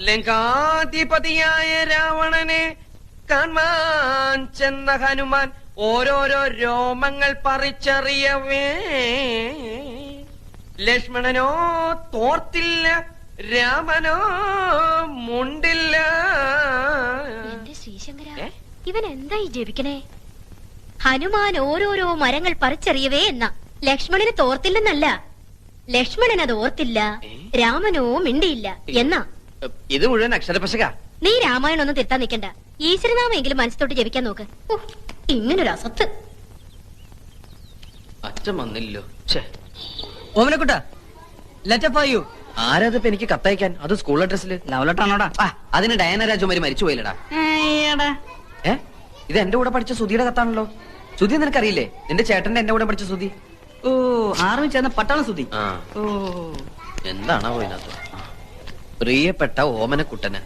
ലങ്കാധിപതിയായ രാവണനെ കാണാൻ ചെന്ന ഹനുമാൻ ഓരോരോ രോമങ്ങൾ പറിച്ചറിയവേ ലക്ഷ്മണനോ തോർത്തില്ല, രാമനോ മുണ്ടില്ല. എന്റെ ശ്രീശങ്കര, ഇവൻ എന്തായി ജപിക്കണേ? ഹനുമാൻ ഓരോരോ മരങ്ങൾ പറിച്ചെറിയവേ എന്ന ലക്ഷ്മണന് തോർത്തില്ലെന്നല്ല, ലക്ഷ്മണൻ അത് ഓർത്തില്ല, രാമനോ മിണ്ടിയില്ല എന്നാ. ഇത് മുഴുവൻ അക്ഷരപശക. നീ രാമായണം ഒന്നും തിരുത്താൻ നിൽക്കണ്ട, ഈശ്വരനാമെങ്കിലും മനസ്സിലോട്ട് ജപിക്കാൻ നോക്ക്. ഇങ്ങനൊരു അസത്ത്. അച്ഛൻ വന്നില്ലോ. ഓമനക്കുട്ട, ലെറ്റപ്പായു. ആരാതിപ്പോ എനിക്ക് കത്തയക്കാൻ? അത് സ്കൂൾ അഡ്രസ്സില്. ലവലട്ടാണോടാ? അതിന് ഡയന രാജകുമാരി മരിച്ചു പോയില്ലടാ. ഇത് എന്റെ കൂടെ പഠിച്ച സുധിയുടെ കത്താണല്ലോ. സുധി നിനക്കറിയില്ലേ? നിന്റെ ചേട്ടന്റെ എന്റെ കൂടെ പഠിച്ച സുധി. ഓ, ആർമി ചേർന്ന പട്ടാള സുധി. ഓ, എന്താണോ ഇതിനകത്ത്? പ്രിയപ്പെട്ട ഓമനക്കുട്ടന്,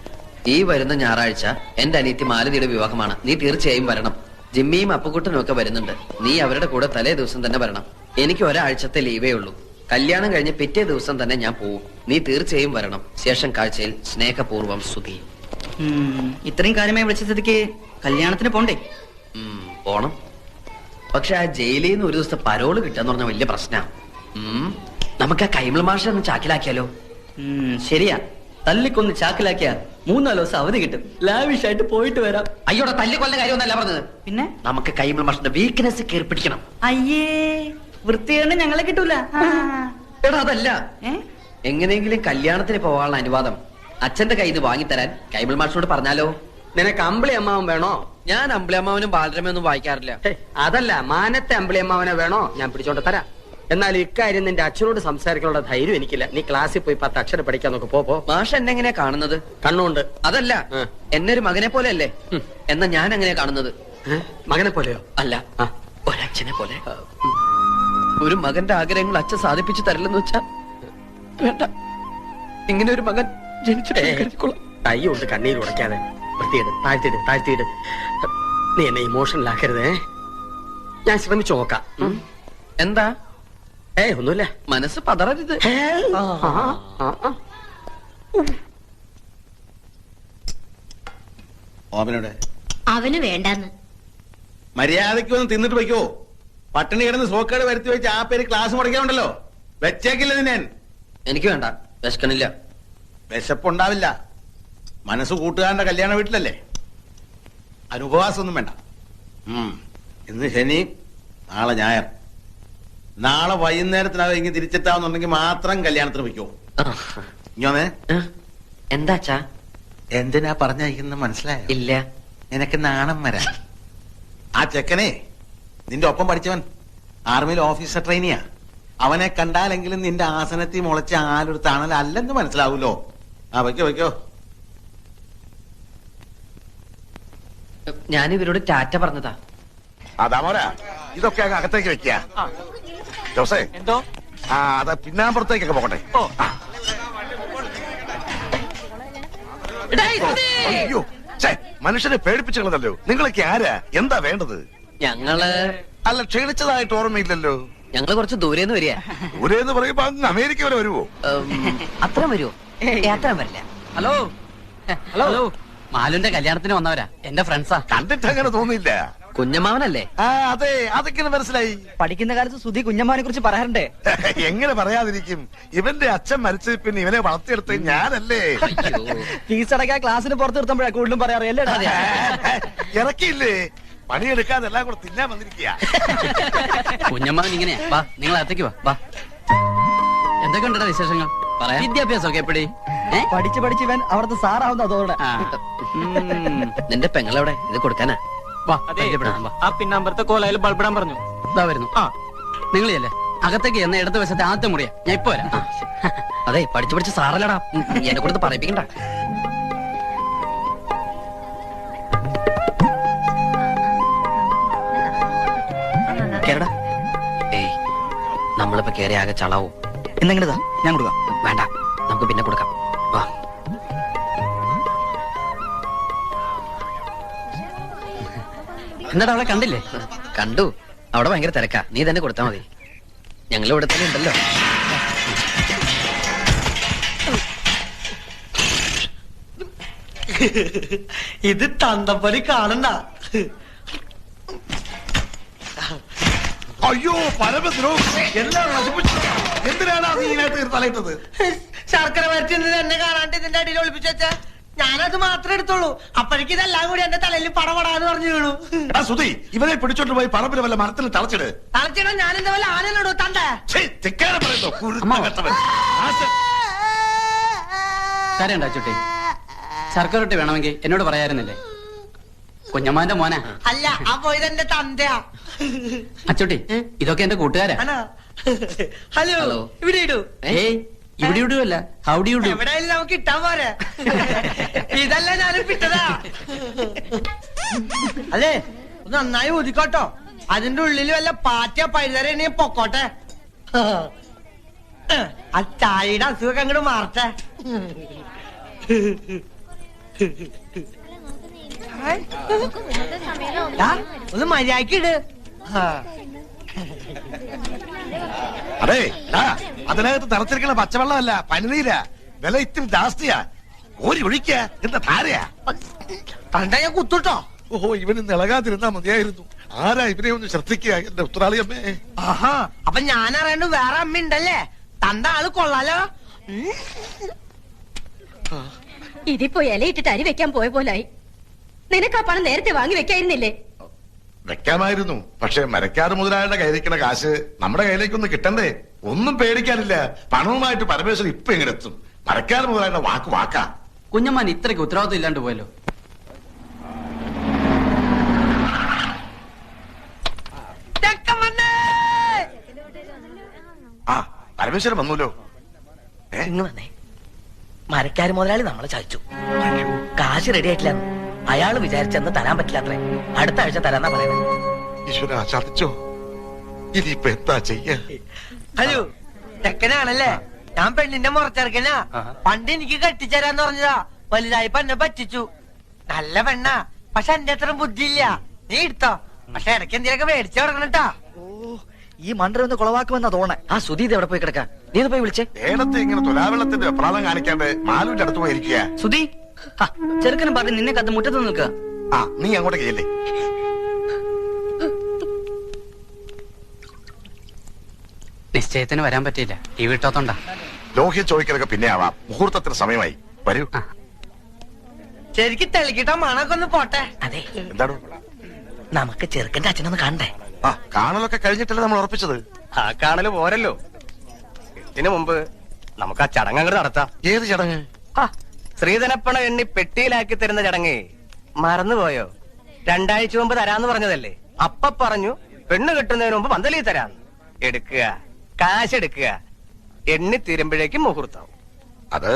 ഈ വരുന്ന ഞായറാഴ്ച എന്റെ അനിയത്തി മാലതിയുടെ വിവാഹമാണ്. നീ തീർച്ചയായും വരണം. ജിമ്മിയും അപ്പുക്കുട്ടനും ഒക്കെ വരുന്നുണ്ട്. നീ അവരുടെ കൂടെ തലേ ദിവസം തന്നെ വരണം. എനിക്ക് ഒരാഴ്ചത്തെ ലീവേ ഉള്ളൂ. കല്യാണം കഴിഞ്ഞ് പിറ്റേ ദിവസം തന്നെ ഞാൻ പോവും. നീ തീർച്ചയായും വരണം. ശേഷം കാഴ്ചയിൽ സ്നേഹപൂർവ്വം സുധി. ഇത്രയും കാര്യമായി വിളിച്ച സ്ഥിതിക്ക് കല്യാണത്തിന് പോണ്ടേ? പോണം. പക്ഷെ ആ ജയിലിൽ നിന്ന് ഒരു ദിവസത്തെ പരോള് കിട്ടാന്ന് പറഞ്ഞ വലിയ പ്രശ്നമാണ്. നമുക്ക് ആ കൈമൾ മാഷ ഒന്ന് ചാക്കിലാക്കിയാലോ? ശരിയാ, തല്ലിക്കൊന്ന് ചാക്കിലാക്കിയാ 3-4 ദിവസം അവധി കിട്ടും. ലാവിഷായിട്ട് പോയിട്ട് വരാം. അയ്യോടെ തല്ലിക്കൊല്ല കാര്യമൊന്നല്ല പറഞ്ഞത്. പിന്നെ നമുക്ക് കൈമൾ മാഷിന്റെ വീക്ക്നെസ് കയറി പിടിക്കണം. അയ്യേ, വൃത്തിയാണ് ഞങ്ങളെ കിട്ടൂല. എടാ അതല്ല, എങ്ങനെയെങ്കിലും കല്യാണത്തിന് പോകാനുള്ള അനുവാദം അച്ഛന്റെ കയ്യിൽ നിന്ന് വാങ്ങിത്തരാൻ കൈമൾ മാഷിനോട് പറഞ്ഞാലോ? നിനക്ക് അമ്പിളി അമ്മാവൻ വേണോ? ഞാൻ അമ്പിളി അമ്മാവനും ബാലരമയൊന്നും വായിക്കാറില്ല. അതല്ല, മാനത്തെ അമ്പിളി അമ്മാവനെ വേണോ? ഞാൻ പിടിച്ചോണ്ട് തരാം. എന്നാൽ ഇക്കാര്യം നിന്റെ അച്ഛനോട് സംസാരിക്കാനുള്ള ധൈര്യം എനിക്കില്ല. നീ ക്ലാസ്സിൽ പോയി 10 അക്ഷരം പഠിക്കാൻ നോക്ക്. പോ. മാഷ് എന്നെ എങ്ങനെയാ കാണുന്നത്? കണ്ണുണ്ട്. അതല്ല, എന്നെ ഒരു മകനെ പോലെ അല്ലേ? എന്നാ ഞാൻ എങ്ങനെയാ കാണുന്നത്? മകനെ പോലെയോ? അല്ല, ഒരച്ഛനെ പോലെ. ഒരു മകന്റെ ആഗ്രഹങ്ങൾ അച്ഛൻ സാധിപ്പിച്ചു തരില്ലെന്ന് വെച്ചാ വേണ്ട. ഇങ്ങനെ ഒരു മകൻ ജനിച്ചിട്ട് കൈ കൊണ്ട് കണ്ണീര് ഉടയ്ക്കാതെ വൃത്തിയിട്, താഴ്ത്തിയിട്. നീ എന്നെ ഇമോഷണൽ ആക്കരുതേ. ഞാൻ ശ്രമിച്ചു നോക്കാം. എന്താ? ഒന്നുമില്ല. മനസ്സ് പതറരുത്. അവന് വേണ്ടെന്ന്. മര്യാദയ്ക്ക് വന്ന് തിന്നിട്ട് വയ്ക്കോ. പട്ടിണി കിടന്ന് സോക്കേട് വരുത്തി വെച്ച് ആ പേര് ക്ലാസ് മുടക്കാനുണ്ടല്ലോ. വെച്ചേക്കില്ല ഞാൻ. എനിക്ക് വേണ്ട, വിശക്കണില്ല. വിശപ്പുണ്ടാവില്ല. മനസ്സ് കൂട്ടുകാരന്റെ കല്യാണ വീട്ടിലല്ലേ, അനുപവാസമൊന്നും വേണ്ട. ഇന്ന് ശനി, നാളെ ഞായർ. നാളെ വൈകുന്നേരത്തിനകം ഇങ്ങനെ തിരിച്ചെത്താവുന്നുണ്ടെങ്കിൽ മാത്രം കല്യാണത്തിന് വയ്ക്കോ. ഇങ്ങോന്നേ. എന്താച്ചാ? എന്തിനാ പറഞ്ഞയക്കുന്ന മനസ്സിലായോ? ഇല്ല. നിനക്ക് നാണം വരാ. ആ ചെക്കനെ, നിന്റെ ഒപ്പം പഠിച്ചവൻ, ആർമിയിൽ ഓഫീസർ ട്രെയിനിയാ. അവനെ കണ്ടാലെങ്കിലും നിന്റെ ആസനത്തിൽ മുളച്ച ആലൊരു തണലല്ലെന്ന് മനസ്സിലാവൂലോ. വയ്ക്കോ. ഞാൻ ഇവരോട് ടാറ്റ പറഞ്ഞതാ. അതാമോരാ, ഇതൊക്കെ അകത്തേക്ക് വെക്കുക. ജോസേ, എന്തോ? അത് പിന്നാമ്പുറത്തേക്കൊക്കെ പോകട്ടെ. അയ്യോ, മനുഷ്യനെ പേടിപ്പിച്ചുള്ളതല്ലോ. നിങ്ങളൊക്കെ ആരാ? എന്താ വേണ്ടത്? ഞങ്ങള് അല്ല, ക്ഷണിച്ചതായിട്ട് ഓർമ്മയില്ലല്ലോ. ഞങ്ങള് കുറച്ച് ദൂരേന്ന് വരിക. ദൂരേന്ന് പറയുമ്പോ അങ്ങ് അമേരിക്ക വരെ വരുവോ? അത്ര വരുവോ? അത്ര വരില്ല. ഹലോ, മാലുന്റെ കല്യാണത്തിന് വന്നവരാ, എന്റെ ഫ്രണ്ട്സാ. കണ്ടിട്ട് അങ്ങനെ തോന്നിയില്ല. കുഞ്ഞമ്മാവനല്ലേ? അതെ, അതൊക്കെ മനസ്സിലായി. പഠിക്കുന്ന കാലത്ത് സുധി കുഞ്ഞമ്മാനെ കുറിച്ച് പറയാറുണ്ടേ. എങ്ങനെ പറയാതിരിക്കും? ഇവന്റെ അച്ഛൻ മരിച്ച പിന്നെ ഇവനെ വളർത്തിയെടുത്ത് ഞാനല്ലേ. ഫീസ് അടക്കാൻ ക്ലാസ്സിന് പുറത്ത് നിർത്തുമ്പോഴാ കൂടുതലും പറയാറില്ലേ. ഇറക്കിയില്ലേ? പണിയെടുക്കാതെ എല്ലാം കൂടെ തിന്നാൻ വന്നിരിക്കുക. കുഞ്ഞമ്മാവൻ ഇങ്ങനെയാ. വാ, നിങ്ങൾ അകത്തേക്ക് വാ. എന്തൊക്കെ ഉണ്ടോ വിശേഷങ്ങൾ? വിദ്യാഭ്യാസമൊക്കെ എപ്പടി? പഠിച്ച് ഇവൻ അവിടുത്തെ സാറാവുന്ന അതോടെ. നിന്റെ പെങ്ങളെവിടെ? ഇത് കൊടുക്കാനാ? ആ പിന്നാമ്പറത്തെ കോലയിൽ ബൾബിടാൻ പറഞ്ഞു. ഇതാ വരുന്നു. നിങ്ങളില്ലേ അകത്തേക്ക് എന്ന ഇടത്ത് വശത്തെ ആദ്യത്തെ മുറിയാ. ഞാൻ ഇപ്പൊ വരാം. അതെ, പഠിച്ച് സാറല്ലടാ, എന്നെ കൊടുത്ത് പറയിപ്പിക്കണ്ട. കേരടാ. നമ്മളിപ്പോ കേറി ആകെ ചളാവും. എന്നെങ്കിലതാ ഞാൻ കൊടുക്കാം. വേണ്ട, നമുക്ക് പിന്നെ കൊടുക്കാം. വാ. എന്നിട്ട് അവളെ കണ്ടില്ലേ? കണ്ടു. അവിടെ ഭയങ്കര തിരക്കാ. നീ തന്നെ കൊടുത്താ മതി. ഞങ്ങൾ ഇവിടെ തന്നെ ഉണ്ടല്ലോ. ഇത് തന്തപ്പടി കാണണ്ട. അയ്യോ പരമദ്രോ എല്ലാം നശിപ്പിച്ചു. എന്തിനാണ് നീ ഇതിനകത്ത് തലയിട്ടത്? ശർക്കര വരട്ടി എന്നെ കാണാണ്ട് ഇതിന്റെ അടിയിൽ ഒളിപ്പിച്ചു വെച്ചാ ഞാനത് മാത്രമേ എടുത്തോളൂ. അപ്പോഴേക്ക് ഇതെല്ലാം കൂടി എന്റെ തലയിൽ പടപടാന്ന് പറഞ്ഞു വീണു. എടാ സുധി, ഇവനെ പിടിച്ചോണ്ട് പോയി പറമ്പിൽ വല്ല മരത്തിൽ തളച്ചിട്. തളച്ചിടാൻ ഞാൻ എന്താ വല്ല ആനയിലിടൂ തന്റെ. പറയുന്നു കുരുത്തകെട്ടവൻ. കാര്യണ്ട അച്ചുട്ടി, ശർക്കര റൊട്ടി വേണമെങ്കിൽ എന്നോട് പറയായിരുന്നില്ലേ? കുഞ്ഞമ്മാന്റെ മോനാ. അല്ല, അപ്പൊ ഇതെന്റെ തന്തയാ. അച്ചുട്ടി, ഇതൊക്കെ എന്റെ കൂട്ടുകാരാ. ഹലോ, ഇവിടെ ഇടൂ. ഏയ് ഇവിടെ ഇടുവല്ല, ഹൗഡി ഇടൂ. എവിടെയായാലും നമുക്ക് ഇട്ടാൻ പോരെ. ഇതല്ല ഞാനും പിട്ടതാ. അല്ലേ, ഒന്ന് നന്നായി ഊതിക്കോട്ടോ. അതിന്റെ ഉള്ളിൽ വല്ല പാറ്റ പഴുതര പൊക്കോട്ടെ. ആ ചായയുടെ അസുഖം അങ്ങോട്ട് മാറട്ടെ. ഒന്ന് മര്യാദക്ക് ഇട്. അതെ, അതിനകത്ത് തിളച്ചിരിക്കുന്ന പച്ചവെള്ളമല്ല, പനിനീരാ. വില ഇത്തിരി ജാസ്തിയാ. ഒരു ഒഴിക്ക എന്താ ധാരയാ. കണ്ട ഞാൻ കുത്തുട്ടോ. ഓഹോ, ഇവന് ഇളകാതിരുന്നാ മതിയായിരുന്നു. ആരാ ഇവനെ ഒന്ന് ശ്രദ്ധിക്കുക എന്റെ ഉത്തരാളി അമ്മേ. ആഹാ, അപ്പൊ ഞാൻ അറിയണ്ട് വേറെ അമ്മ ഉണ്ടല്ലേ. തന്റെ ആള് കൊള്ളാലോ. ഇതിപ്പോ ഇലയിട്ടിട്ട് അരി വെക്കാൻ പോയ പോലായി. നിനക്ക് ആ പണം നേരത്തെ വാങ്ങി വെക്കായിരുന്നില്ലേ? വെക്കാമായിരുന്നു, പക്ഷെ മരക്കാട് മുതലാളിയുടെ കയ്യിലിരിക്കുന്ന കാശ് നമ്മുടെ കയ്യിലേക്കൊന്ന് കിട്ടണ്ടേ? ഒന്നും പേടിക്കാനില്ല. പണവുമായിട്ട് പരമേശ്വരൻ ഇപ്പൊ എങ്ങനെ എത്തും? മരക്കാട് മുതലാളിയുടെ വാക്ക് വാക്കാ. കുഞ്ഞമ്മാൻ ഇത്രയ്ക്ക് ഉത്തരവാദിത്വം ഇല്ലാണ്ട് പോയല്ലോ. ആ, പരമേശ്വരൻ വന്നൂലോ. ഇങ്ങ് വന്നേ. മരക്കാര് മുതലാളി നമ്മളെ ചതിച്ചു. കാശ് റെഡി ആയിട്ടില്ല. അയാള് വിചാരിച്ചെന്ന് തരാൻ പറ്റില്ലാത്രേ. അടുത്ത ആഴ്ച തരാന്നാ പറയുന്നത്. ഈശ്വര, ചതിച്ചോ? ഇനിയിപ്പൊ എന്താ ചെയ്യാ? ഹലോ, ചെക്കനാണല്ലേ? ഞാൻ പെണ്ണിന്റെ മുറച്ചെറുക്കനാ. പണ്ട് എനിക്ക് കെട്ടിച്ചേരാന്ന് പറഞ്ഞതാ. വലുതായപ്പോ എന്നെ പറ്റിച്ചു. നല്ല പെണ്ണാ, പക്ഷെ എന്റെ അത്ര ബുദ്ധിയില്ല. നീ എടുത്തോ, പക്ഷെ ഇടയ്ക്ക് എന്തിനൊക്കെ മേടിച്ചു കൊടുക്കണട്ടാ. ഈ മണ്ടർ ഒന്ന് കുളവാക്കുമെന്നാ തോന്നേ. ആ സുധീത് എവിടെ പോയി കിടക്കാ? നീ ഒന്ന് പോയി വിളിച്ചേ. ഏടത്തെ ഇങ്ങനെ തുലാവെള്ളത്തിന്റെ വെപ്രാളം കാണിക്കാണ്ട് മാലുവിന്റെ അടുത്ത് പോയിരിക്കുക. സുധി, ചെറുക്കനും പറഞ്ഞ് നിന്നെ കത്ത് മുറ്റത്ത് നിൽക്കുക. ആ, നീ അങ്ങോട്ടേക്ക് ചെല്ലേ. നിശ്ചയത്തിന് വരാൻ പറ്റിയില്ല, ഈ വീട്ടോത്തോണ്ടാ. ലോഹ്യ ചോദിക്കലൊക്കെ പിന്നെ ആവാം. മുഹൂർത്തത്തിന് സമയമായി. വരൂ. ശരിക്കും തെളിക്കിട്ടോ മണൊക്കെ ഒന്ന് പോട്ടെ. അതെ, എന്താണ്? നമുക്ക് ചെറുക്കന്റെ അച്ഛനൊന്ന് കാണണ്ടേ? ആ, കാണലൊക്കെ കഴിഞ്ഞിട്ടല്ലേ നമ്മൾ ഉറപ്പിച്ചത്. ആ കാണല് പോരല്ലോ. ഇതിനു മുമ്പ് നമുക്ക് ആ ചടങ്ങ് അങ്ങോട്ട് നടത്താം. ഏത് ചടങ്ങ്? ശ്രീധനപ്പണം എണ്ണി പെട്ടിയിലാക്കി തരുന്ന ചടങ്ങ് മറന്നുപോയോ? 2 ആഴ്ച മുമ്പ് തരാന്ന് പറഞ്ഞതല്ലേ. അപ്പ പറഞ്ഞു പെണ്ണ് കിട്ടുന്നതിന് മുമ്പ് പന്തലി തരാന്ന്. എടുക്കുക, കാശ് എടുക്കുക. എണ്ണി തീരുമ്പോഴേക്കും മുഹൂർത്താവും. അത്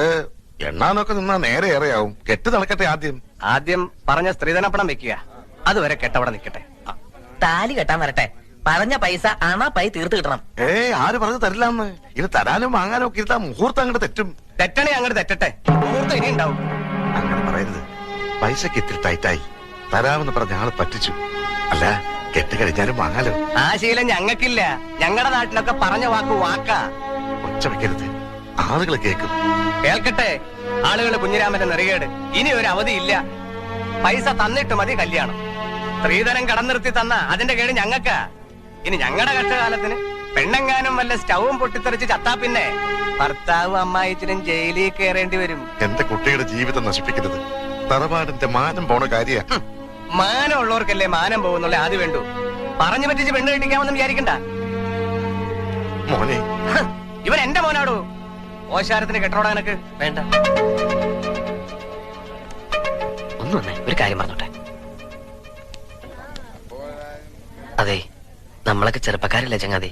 എണ്ണാനൊക്കെ നിന്നാ നേരെ ഏറെയാവും. കെട്ട് നടക്കട്ടെ ആദ്യം. ആദ്യം പറഞ്ഞ സ്ത്രീധനപ്പണം വെക്കുക. അതുവരെ കെട്ടവിടെ നിൽക്കട്ടെ. താലി കെട്ടാൻ വരട്ടെ. പറഞ്ഞ പൈസ പൈ തീർത്ത് കിട്ടണം. ആര് പറഞ്ഞു തരില്ലാന്ന്? ഇത് തരാനും വാങ്ങാനും ഒക്കെ ഇരുത്താ മുഹൂർത്തം അങ്ങോട്ട് തെറ്റും. തെറ്റണേ അങ്ങോട്ട് തെറ്റട്ടെ. മുഹൂർത്തം ഇനി ഉണ്ടാവും. അങ്ങനെ പറയരുത്. പൈസക്ക് ഇത്തിരി ടൈറ്റായി. തരാമെന്ന് പറഞ്ഞ ആള് പറ്റിച്ചു. അല്ല, കെട്ട് കഴിഞ്ഞാലും വാങ്ങാലോ. ആ ശീലം ഞങ്ങൾക്കില്ല. ഞങ്ങളുടെ നാട്ടിലൊക്കെ പറഞ്ഞ വാക്ക് വാക്കാ. ഒച്ച വെക്കരുത്, ആളുകൾ കേൾക്കും. കേൾക്കട്ടെ ആളുകൾ. കുഞ്ഞിരാമന്റെ നെറികേട്. ഇനി ഒരു അവധിയില്ല. പൈസ തന്നിട്ട് മതി കല്യാണം. സ്ത്രീധനം കടം നിർത്തി തന്ന അതിന്റെ കേട് ഞങ്ങൾക്കാ. ഇനി ഞങ്ങളുടെ കഷ്ടകാലത്തിന് പെണ്ണെങ്ങാനും വല്ല സ്റ്റൗവും പൊട്ടിത്തെറിച്ച് ചത്താ പിന്നെ ഭർത്താവും അമ്മായിച്ചിനും ജയിലിൽ കയറേണ്ടി വരും. എന്റെ കുട്ടിയുടെ ജീവിതം നശിപ്പിക്കരുത്. തറവാടിന്റെ മാനം പോണ കാര്യ. മാനം ഉള്ളവർക്കല്ലേ മാനം പോകുന്നുള്ള ആദ്യം വേണ്ടു. പറഞ്ഞു പറ്റിച്ച് പെണ്ണ് കെട്ടിക്കാമെന്ന് വിചാരിക്കണ്ട. മോനെ, ഇവൻ എന്റെ മോനാടോ. ഓശാരത്തിന് കെട്ടോടാ എനക്ക് വേണ്ട. ഒന്ന് വന്നേ, ഒരു കാര്യം പറഞ്ഞോട്ടെ. അതെ, നമ്മളൊക്കെ ചെറുപ്പക്കാരല്ലേ ചങ്ങാതി.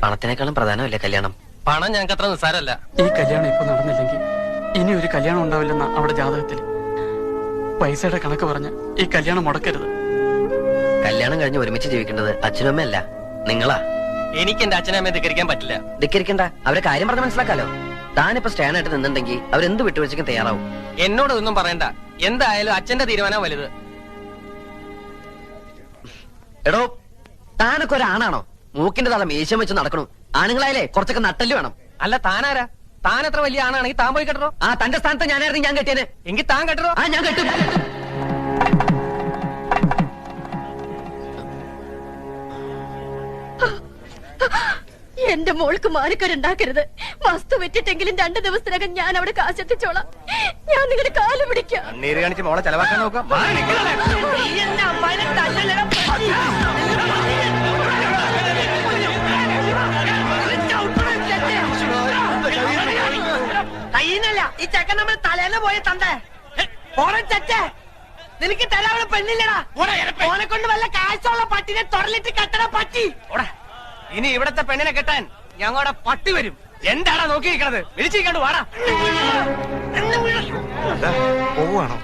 പണത്തിനേക്കാളും പ്രധാനമല്ലേ കല്യാണം? പണം ഞങ്ങൾക്ക് അത്ര നിസ്സാരല്ല. ഈ കല്യാണം ഇപ്പൊ നടന്നില്ലെങ്കിൽ ഇനി ഒരു കല്യാണം ഉണ്ടാവില്ലെന്ന അവിടെ ജാതകത്തിൽ. പൈസയുടെ കണക്ക് പറഞ്ഞ് ഈ കല്യാണം മുടക്കരുത്. കല്യാണം കഴിഞ്ഞ് ഒരുമിച്ച് ജീവിക്കേണ്ടത് അച്ഛനും അമ്മയല്ല, നിങ്ങളാ. എനിക്ക് എന്റെ അച്ഛനമ്മയെ ധിക്കരിക്കാൻ പറ്റില്ല. ധിക്കരിക്കണ്ട, അവരെ കാര്യം പറഞ്ഞ് മനസ്സിലാക്കാലോ. താനിപ്പോ സ്റ്റാൻഡായിട്ട് നിന്നുണ്ടെങ്കിൽ അവരെന്ത് വിട്ടുവീഴ്ചയ്ക്കും തയ്യാറാവും. എന്നോടൊന്നും പറയണ്ട. എന്തായാലും അച്ഛന്റെ തീരുമാനം വലുത്. എടോ, താനൊക്കെ ഒരാണാണോ? മൂക്കിന്റെ തല മീശം വെച്ച് നടക്കണു. ആണുങ്ങളായാലേ കുറച്ചൊക്കെ നട്ടല് വേണം. അല്ല താനാരാ? താൻ എത്ര വലിയ ആണാണെങ്കിൽ താൻ പോയി കെട്ടറോ. ആ തന്റെ സ്ഥാനത്ത് ഞാനായിരുന്നു ഞാൻ കെട്ടിയനെ. എങ്കിൽ താൻ കെട്ടറോ. ആ ഞാൻ കെട്ടും. എന്റെ മോൾക്ക് മാനക്കേടുണ്ടാക്കരുത്. വസ്തു വെച്ചിട്ടെങ്കിലും 2 ദിവസത്തിനകം ഞാൻ അവിടെ കാശെത്തിച്ചോളാം. ഞാൻ നിങ്ങളുടെ കാല് പിടിക്കാം. കണ്ണീര് കാണിച്ച് മോളെ ചെലവാക്കാൻ നോക്കാം. കയ്യിന്നല്ല ഈ ചെക്കൻ നമ്മൾ തലേന്ന് പോയി തണ്ടേ ഓരോ ചെറ്റേ. നിനക്ക് തരാനുള്ള പെണ്ണില്ലടാ. ഓനെ കൊണ്ട് വല്ല കാശുള്ള പട്ടിനെ തൊടലിട്ട് കെട്ടണ പട്ടി. ഇനി ഇവിടത്തെ പെണ്ണിനെ കെട്ടാൻ ഞങ്ങളുടെ പട്ടി വരും. എന്താടാ നോക്കിയിരിക്കണത്? വിളിച്ചിരിക്കാണ്ട് വാടാ. പോവാണോ?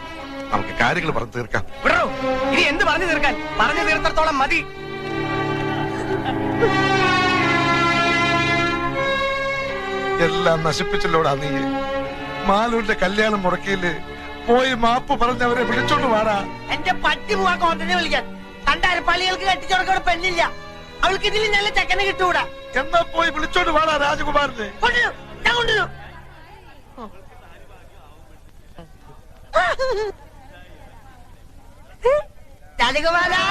നമുക്ക് കാര്യങ്ങൾ പറഞ്ഞു തീർക്കാം. വിടറോ. ഇനി എന്ത് പറഞ്ഞു തീർക്കാൻ? പറഞ്ഞു തീർത്തോളം മതി. എല്ലാം നശിപ്പിച്ചല്ലോടാ നീ. മാലൂരിന്റെ കല്യാണം മുടക്കിയില് പോയി മാപ്പ് പറഞ്ഞവരെ വിളിച്ചോണ്ട് വാടാ. എന്റെ പട്ടി പോവാ കോന്തനെ വിളിക്കാൻ. കണ്ടാര് പള്ളികൾക്ക് കെട്ടിച്ചോടക്കോടെ പെണ്ണില്ല. അവൾക്ക് ഇതിൽ നല്ല ചെക്കനെ കിട്ടൂടാ. എന്നാ പോയി വിളിച്ചോണ്ട് വാടാ രാജകുമാരനെ. കൊണ്ടുവരും, ഞാൻ കൊണ്ടുവരും. രാജകുമാരാ,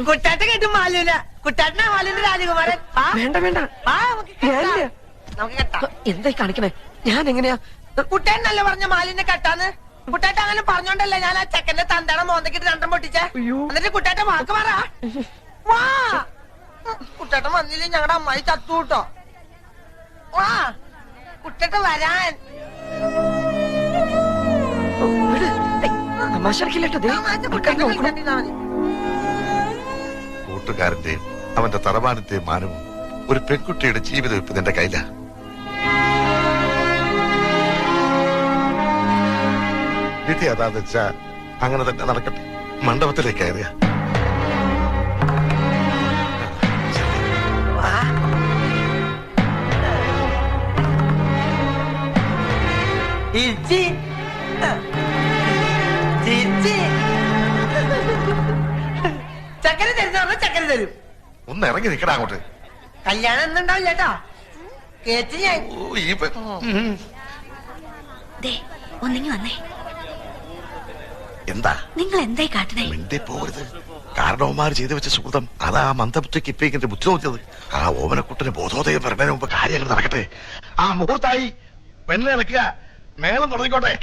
കുട്ടാട്ട കേട്ടും മാലൂല. കുട്ടാട്ടനാ മാലൂന്റെ രാജകുമാരൻ. വേണ്ട വേണ്ട, നമുക്ക് കെട്ടാം. എന്തായി കാണിക്കണേ? ഞാൻ എങ്ങനെയാ? കുട്ടേനല്ലേ പറഞ്ഞ മാലിനെ കെട്ടാന്ന്? കുട്ടാട്ട അങ്ങനെ പറഞ്ഞോണ്ടല്ലേ ഞാൻ ആ ചെക്കന്റെ തന്തയുടെ മോന്തക്കിട്ട് 2 പൊട്ടിച്ചേ. എന്നിട്ട് കുട്ടാട്ട വാക്ക് പറ. വാ, കുട്ടാട്ടൻ വന്നില്ലേ ഞങ്ങളുടെ അമ്മായി ചത്തു കൂട്ടോ. വാ കുട്ടേട്ട വരാൻ. കൂട്ടുകാരന്റെയും അവന്റെ തറവാടിന്റെയും മാനവും ഒരു പെൺകുട്ടിയുടെ ജീവിതം ഇപ്പൊ നിന്റെ കയ്യിലാ. വിധി അതാന്ന് വെച്ചാ അങ്ങനെ തന്നെ നടക്കട്ടെ. മണ്ഡപത്തിലേക്ക് കയറിയ ചക്കര തരുന്ന ചക്കര തരും. ഒന്ന് ഇറങ്ങി നിക്കടാ അങ്ങോട്ട്. കല്യാണം എന്നുണ്ടാവില്ല കേട്ടോ. കേട്ട് ഞാൻ ഒന്നിങ്ങി വന്നേ. എന്താ നിങ്ങൾ എന്തായി കാട്ടണേ? മിണ്ടി പോകരുത്. കാരണവന്മാർ ചെയ്തു വെച്ച സുഹൃതം അതാ മന്ദബുദ്ധിക്ക് ഇപ്പൊ ഇങ്ങനെ ബുദ്ധി നോക്കിയത്. ആ ഓമനക്കുട്ടന് ബോധോദയം വരുന്നതിന് മുമ്പ് കാര്യങ്ങൾ നടക്കട്ടെ. ആ മുഹൂർത്തായി പെണ്ണിനെ നിൽക്കുക. മേളം തുടങ്ങിക്കോട്ടെ.